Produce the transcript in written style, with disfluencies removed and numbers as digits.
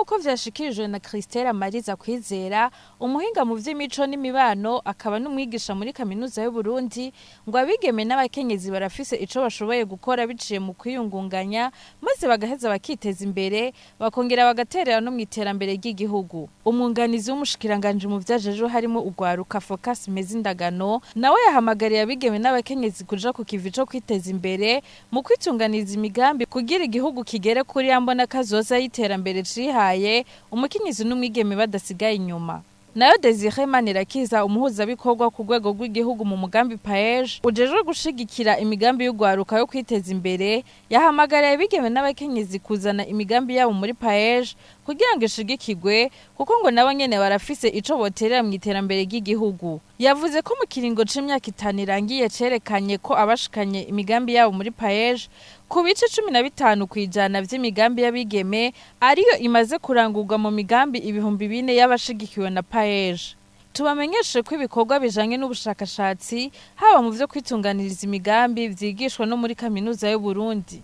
nk'uko vyashikirijwe na Christelle Mariza Kwizera, umuhinga mu vy'imico n'imibano akaba n'umwigisha muri kaminuza y'u Burundi, ngo abigeme n'abakenyezi barafise ico bashoboye gukora biciye mu kwiyungunganya maze bagaheza bakiteza imbere bakongera bagaterera no mw'iterambere ry'igihugu. Umwunganizi w'umushikiranganje mu vyajejwe harimo ugwaruka Focus Mezindagano nawe yahamagariye abigeme n'abakenyezi kuja ku kivi co kwiteza imbere mu kwitunganiza imigambi kugira igihugu kigere kuri yambona kazoza y'iterambere cihaye umukenyezi n'umwigeme badasigaye inyuma. Nayo Desire Manirakiza umuhuzabikorwa ku rwego rw'igihugu mu mugambi PAEJ ujejwe gushigikira imigambi y'ugwaruka yo kwiteza imbere, yahamagariye abigeme n'abakenyezi kuzana imigambi yabo muri PAEJ kugira ngo ishigikirwe kuko ngo nabo nyene barafise ico boterera mu iterambere ry'igihugu. Yavuze ko mu kiringo c'imyaka 5 irangiye cerekanye ko abashikanye imigambi yabo muri PAEJ ku bice 15 kwijana vy'imigambi y'abigeme ariyo imaze kurangurwa mu migambi 4,000 y'abashigikiwe na PAEJ. Tubamenyeshe ko ibikorwa bijanye n'ubushakashatsi haba mu vyo kwitunganiriza imigambi vyigishwa no muri kaminuza y'u Burundi.